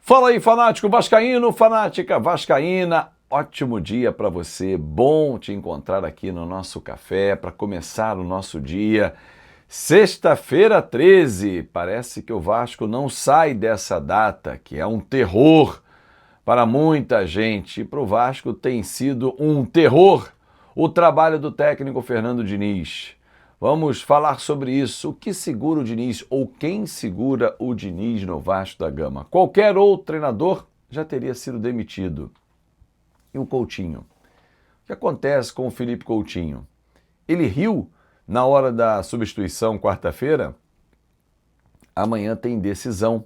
Fala aí, fanático vascaíno, fanática vascaína, ótimo dia para você, bom te encontrar aqui no nosso café para começar o nosso dia. Sexta-feira 13, parece que o Vasco não sai dessa data, que é um terror para muita gente, e para o Vasco tem sido um terror o trabalho do técnico Fernando Diniz. Vamos falar sobre isso. O que segura o Diniz ou quem segura o Diniz no Vasco da Gama? Qualquer outro treinador já teria sido demitido. E o Coutinho? O que acontece com o Felipe Coutinho? Ele riu na hora da substituição quarta-feira? Amanhã tem decisão.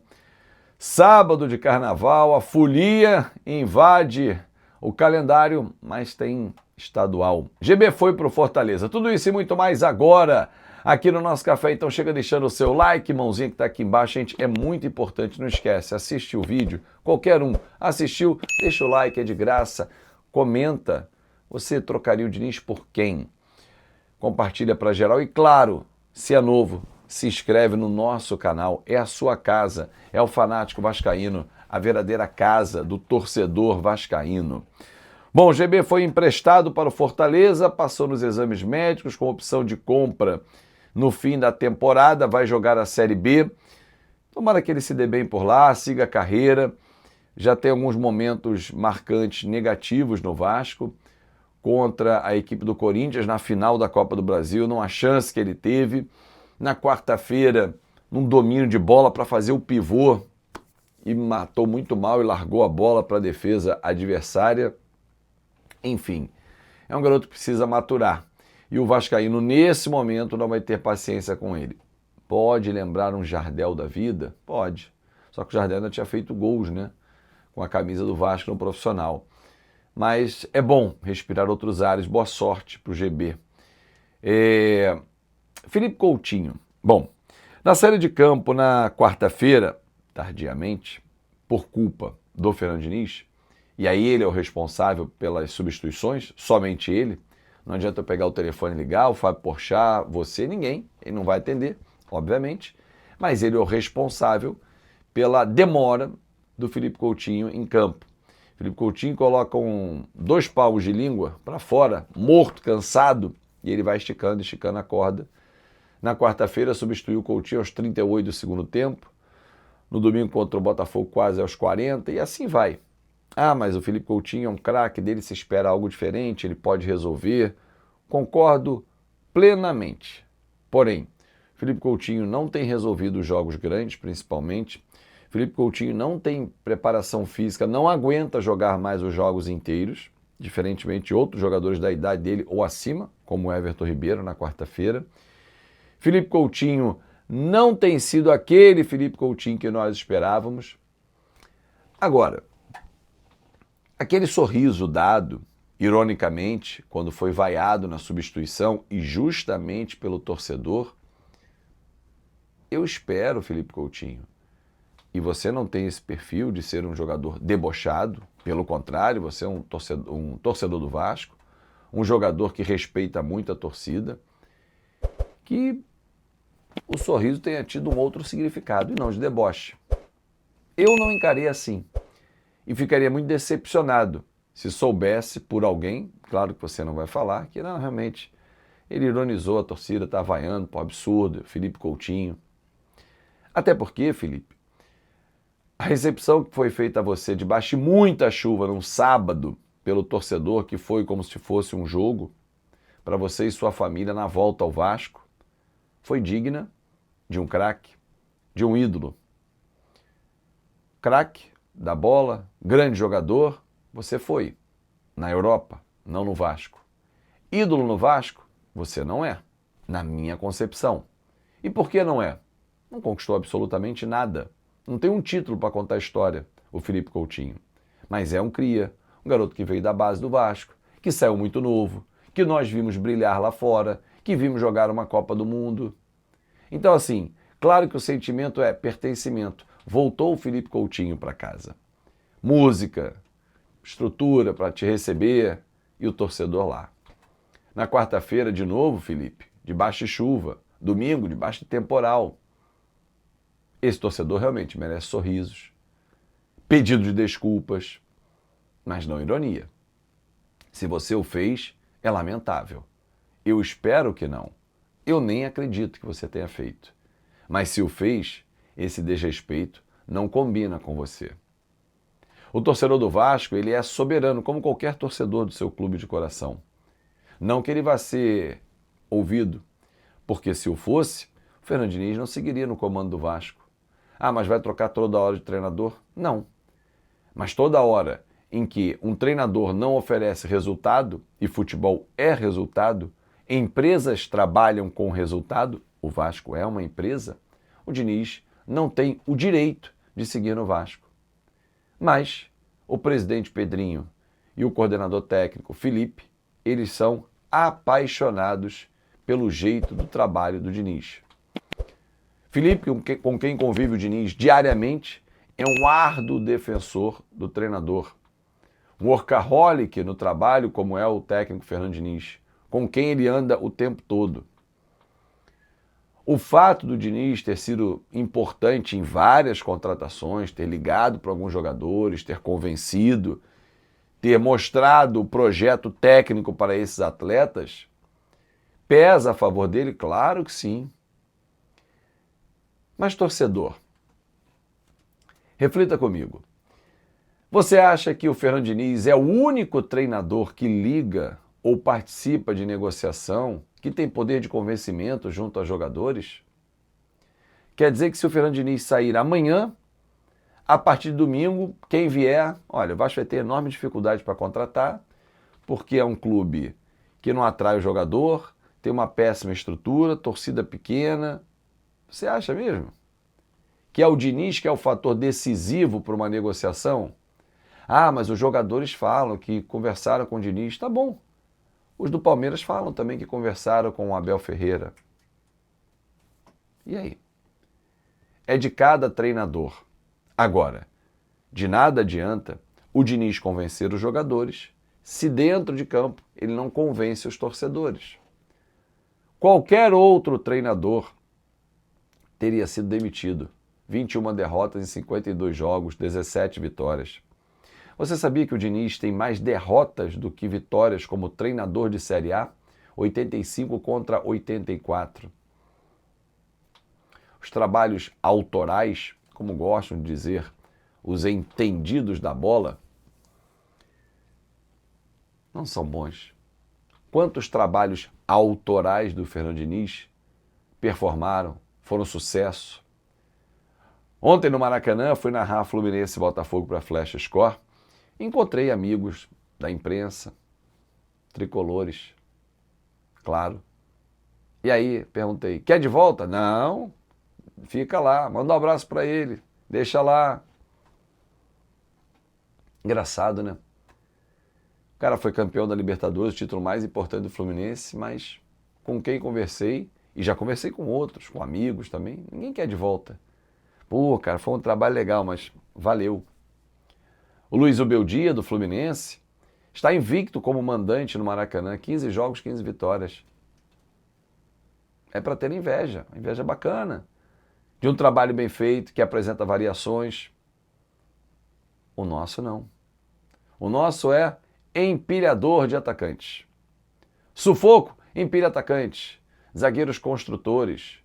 Sábado de carnaval, a folia invade o calendário, mas tem estadual. GB foi para o Fortaleza. Tudo isso e muito mais agora aqui no nosso café. Então chega deixando o seu like, mãozinha que está aqui embaixo. Gente, é muito importante, não esquece, assiste o vídeo. Qualquer um assistiu, deixa o like, é de graça. Comenta, você trocaria o Diniz por quem? Compartilha para geral e claro, se é novo, se inscreve no nosso canal. É a sua casa, é o Fanático Vascaíno, a verdadeira casa do torcedor vascaíno. Bom, o GB foi emprestado para o Fortaleza, passou nos exames médicos com opção de compra no fim da temporada, vai jogar a Série B. Tomara que ele se dê bem por lá, siga a carreira. Já tem alguns momentos marcantes negativos no Vasco, contra a equipe do Corinthians na final da Copa do Brasil, não há chance que ele teve. Na quarta-feira, num domínio de bola para fazer o pivô, e matou muito mal e largou a bola para a defesa adversária. Enfim, é um garoto que precisa maturar. E o vascaíno, nesse momento, não vai ter paciência com ele. Pode lembrar um Jardel da vida? Pode. Só que o Jardel ainda tinha feito gols, né? Com a camisa do Vasco no profissional. Mas é bom respirar outros ares. Boa sorte para o GB. Felipe Coutinho. Bom, na saída de campo, na quarta-feira, tardiamente, por culpa do Fernando Diniz, e aí ele é o responsável pelas substituições, somente ele. Não adianta eu pegar o telefone e ligar, o Fábio Porchat, você, ninguém. Ele não vai atender, obviamente. Mas ele é o responsável pela demora do Felipe Coutinho em campo. Felipe Coutinho coloca dois palmos de língua para fora, morto, cansado, e ele vai esticando a corda. Na quarta-feira substituiu o Coutinho aos 38 do segundo tempo. No domingo contra o Botafogo quase aos 40, e assim vai. Ah, mas o Felipe Coutinho é um craque, dele se espera algo diferente, ele pode resolver. Concordo plenamente. Porém, Felipe Coutinho não tem resolvido os jogos grandes, principalmente. Felipe Coutinho não tem preparação física, não aguenta jogar mais os jogos inteiros, diferentemente de outros jogadores da idade dele ou acima, como o Everton Ribeiro na quarta-feira. Felipe Coutinho não tem sido aquele Felipe Coutinho que nós esperávamos. Agora, aquele sorriso dado, ironicamente, quando foi vaiado na substituição e justamente pelo torcedor, eu espero, Felipe Coutinho, e você não tem esse perfil de ser um jogador debochado, pelo contrário, você é um torcedor do Vasco, um jogador que respeita muito a torcida, que o sorriso tenha tido um outro significado, e não de deboche. Eu não encarei assim. E ficaria muito decepcionado se soubesse por alguém, claro que você não vai falar, que não, realmente, ele ironizou a torcida, está vaiando, pô, absurdo, Felipe Coutinho. Até porque, Felipe, a recepção que foi feita a você debaixo de muita chuva num sábado pelo torcedor, que foi como se fosse um jogo, para você e sua família na volta ao Vasco, foi digna de um craque, de um ídolo. Craque da bola, grande jogador, você foi na Europa, não no Vasco. Ídolo no Vasco, você não é, na minha concepção. E por que não é? Não conquistou absolutamente nada. Não tem um título para contar a história, o Felipe Coutinho. Mas é um cria, um garoto que veio da base do Vasco, que saiu muito novo, que nós vimos brilhar lá fora, que vimos jogar uma Copa do Mundo. Então, assim, claro que o sentimento é pertencimento. Voltou o Felipe Coutinho para casa. Música, estrutura para te receber e o torcedor lá. Na quarta-feira, de novo, Felipe, debaixo de chuva. Domingo, debaixo de temporal. Esse torcedor realmente merece sorrisos, pedido de desculpas, mas não ironia. Se você o fez, é lamentável. Eu espero que não. Eu nem acredito que você tenha feito. Mas se o fez, esse desrespeito não combina com você. O torcedor do Vasco, ele é soberano, como qualquer torcedor do seu clube de coração. Não que ele vá ser ouvido, porque se o fosse, o Fernando Diniz não seguiria no comando do Vasco. Ah, mas vai trocar toda hora de treinador? Não. Mas toda hora em que um treinador não oferece resultado, e futebol é resultado, empresas trabalham com resultado, o Vasco é uma empresa, o Diniz não tem o direito de seguir no Vasco. Mas o presidente Pedrinho e o coordenador técnico Felipe, eles são apaixonados pelo jeito do trabalho do Diniz. Felipe, com quem convive o Diniz diariamente, é um árduo defensor do treinador. Um workaholic no trabalho, como é o técnico Fernando Diniz, com quem ele anda o tempo todo. O fato do Diniz ter sido importante em várias contratações, ter ligado para alguns jogadores, ter convencido, ter mostrado o projeto técnico para esses atletas, pesa a favor dele? Claro que sim. Mas, torcedor, reflita comigo. Você acha que o Fernando Diniz é o único treinador que liga ou participa de negociação, que tem poder de convencimento junto aos jogadores? Quer dizer que se o Fernando Diniz sair amanhã, a partir de domingo, quem vier, olha, o Vasco vai ter enorme dificuldade para contratar, porque é um clube que não atrai o jogador, tem uma péssima estrutura, torcida pequena. Você acha mesmo que é o Diniz que é o fator decisivo para uma negociação? Ah, mas os jogadores falam que conversaram com o Diniz. Tá bom. Os do Palmeiras falam também que conversaram com o Abel Ferreira. E aí? É de cada treinador. Agora, de nada adianta o Diniz convencer os jogadores se dentro de campo ele não convence os torcedores. Qualquer outro treinador teria sido demitido. 21 derrotas em 52 jogos, 17 vitórias. Você sabia que o Diniz tem mais derrotas do que vitórias como treinador de Série A? 85 contra 84. Os trabalhos autorais, como gostam de dizer os entendidos da bola, não são bons. Quantos trabalhos autorais do Fernando Diniz performaram, foram sucesso? Ontem no Maracanã fui narrar Fluminense e Botafogo para a Flash Score. Encontrei amigos da imprensa, tricolores, claro. E aí perguntei, quer de volta? Não, fica lá, manda um abraço para ele, deixa lá. Engraçado, né? O cara foi campeão da Libertadores, o título mais importante do Fluminense, mas com quem conversei, e já conversei com outros, com amigos também, ninguém quer de volta. Pô, cara, foi um trabalho legal, mas valeu. O Luiz Ubeldia, do Fluminense, está invicto como mandante no Maracanã, 15 jogos, 15 vitórias. É para ter inveja, inveja bacana, de um trabalho bem feito, que apresenta variações. O nosso não. O nosso é empilhador de atacantes. Sufoco, empilha atacantes. Zagueiros construtores.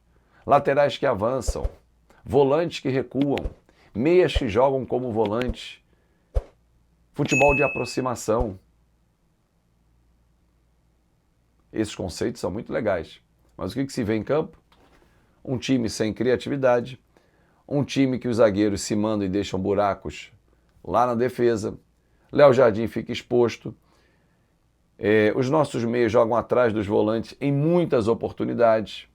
Laterais que avançam. Volantes que recuam. Meias que jogam como volantes. Futebol de aproximação. Esses conceitos são muito legais. Mas o que se vê em campo? Um time sem criatividade. Um time que os zagueiros se mandam e deixam buracos lá na defesa. Léo Jardim fica exposto. Os nossos meios jogam atrás dos volantes em muitas oportunidades.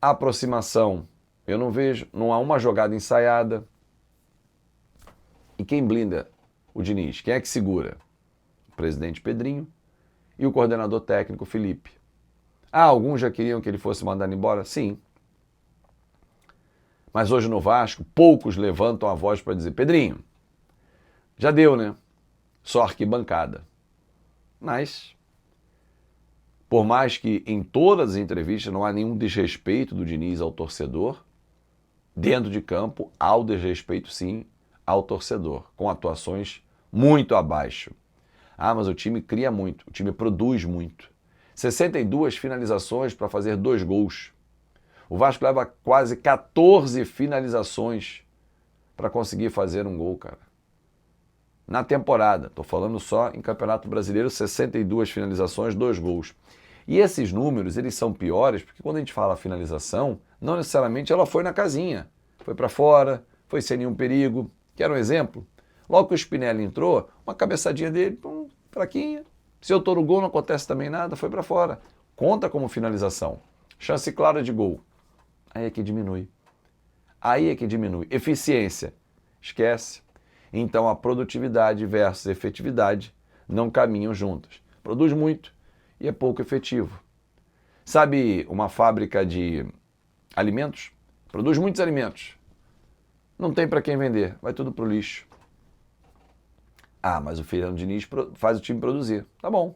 A aproximação, eu não vejo, não há uma jogada ensaiada. E quem blinda o Diniz? Quem é que segura? O presidente Pedrinho e o coordenador técnico Felipe. Ah, alguns já queriam que ele fosse mandado embora? Sim. Mas hoje no Vasco, poucos levantam a voz para dizer, Pedrinho, já deu, né? só arquibancada. Mas, por mais que em todas as entrevistas não há nenhum desrespeito do Diniz ao torcedor, dentro de campo há o desrespeito sim ao torcedor, com atuações muito abaixo. Mas o time cria muito, o time produz muito. 62 finalizações para fazer 2 gols. O Vasco leva quase 14 finalizações para conseguir fazer um gol, cara. Na temporada, estou falando só em Campeonato Brasileiro, 62 finalizações, 2 gols. E esses números, eles são piores porque quando a gente fala finalização, não necessariamente ela foi na casinha. Foi para fora, foi sem nenhum perigo. Quer um exemplo? Logo que o Spinelli entrou, uma cabeçadinha dele, fraquinha. Se eu tô no gol, não acontece também nada, foi para fora. Conta como finalização. Chance clara de gol. Aí é que diminui. Aí é que diminui. Eficiência. Esquece. Então a produtividade versus efetividade não caminham juntas. Produz muito e é pouco efetivo. Sabe uma fábrica de alimentos? Produz muitos alimentos. Não tem para quem vender, vai tudo pro lixo. Mas o Fernando Diniz faz o time produzir. Tá bom.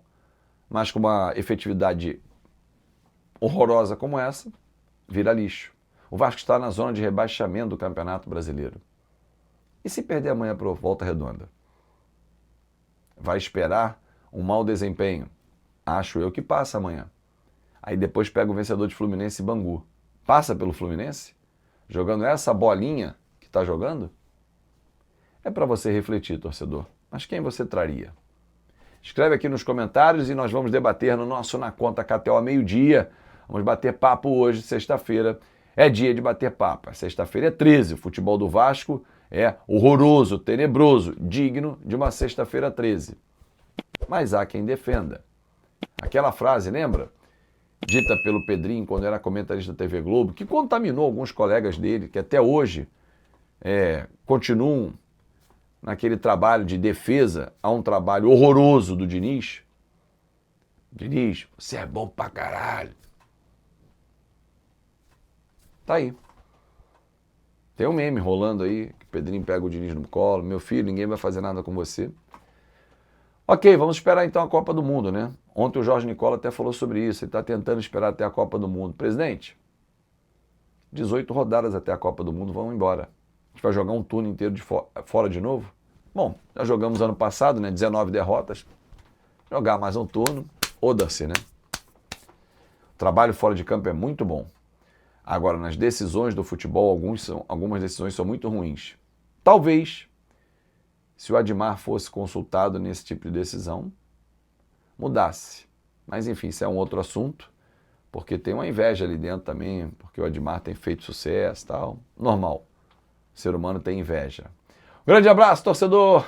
Mas com uma efetividade horrorosa como essa, vira lixo. O Vasco está na zona de rebaixamento do Campeonato Brasileiro. E se perder amanhã para Volta Redonda? Vai esperar um mau desempenho? Acho eu que passa amanhã. Aí depois pega o vencedor de Fluminense e Bangu. Passa pelo Fluminense? Jogando essa bolinha que está jogando? É para você refletir, torcedor. Mas quem você traria? Escreve aqui nos comentários e nós vamos debater no nosso Na Conta KTO meio-dia. Vamos bater papo hoje, sexta-feira. É dia de bater papo. Sexta-feira é 13. O futebol do Vasco é horroroso, tenebroso, digno de uma sexta-feira 13. Mas há quem defenda. Aquela frase, lembra? Dita pelo Pedrinho quando era comentarista da TV Globo, que contaminou alguns colegas dele, que até hoje continuam naquele trabalho de defesa a um trabalho horroroso do Diniz. Diniz, você é bom pra caralho. Tá aí. Tem um meme rolando aí, que o Pedrinho pega o Diniz no colo. Meu filho, ninguém vai fazer nada com você. Ok, vamos esperar então a Copa do Mundo, né? Ontem o Jorge Nicola até falou sobre isso. Ele está tentando esperar até a Copa do Mundo. Presidente, 18 rodadas até a Copa do Mundo, vamos embora. A gente vai jogar um turno inteiro de fora de novo? Bom, já jogamos ano passado, né? 19 derrotas. Jogar mais um turno, oda-se, né? O trabalho fora de campo é muito bom. Agora, nas decisões do futebol, algumas decisões são muito ruins. Talvez, se o Admar fosse consultado nesse tipo de decisão, mudasse. Mas, enfim, isso é um outro assunto, porque tem uma inveja ali dentro também, porque o Admar tem feito sucesso e tal. Normal. O ser humano tem inveja. Um grande abraço, torcedor!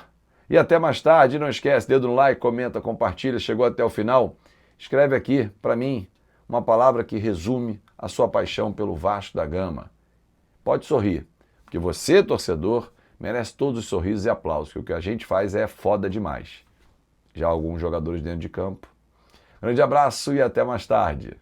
E até mais tarde. Não esquece, dedo no like, comenta, compartilha. Chegou até o final? Escreve aqui, para mim, uma palavra que resume a sua paixão pelo Vasco da Gama. Pode sorrir, porque você, torcedor, merece todos os sorrisos e aplausos, que o que a gente faz é foda demais. Já alguns jogadores dentro de campo. Grande abraço e até mais tarde.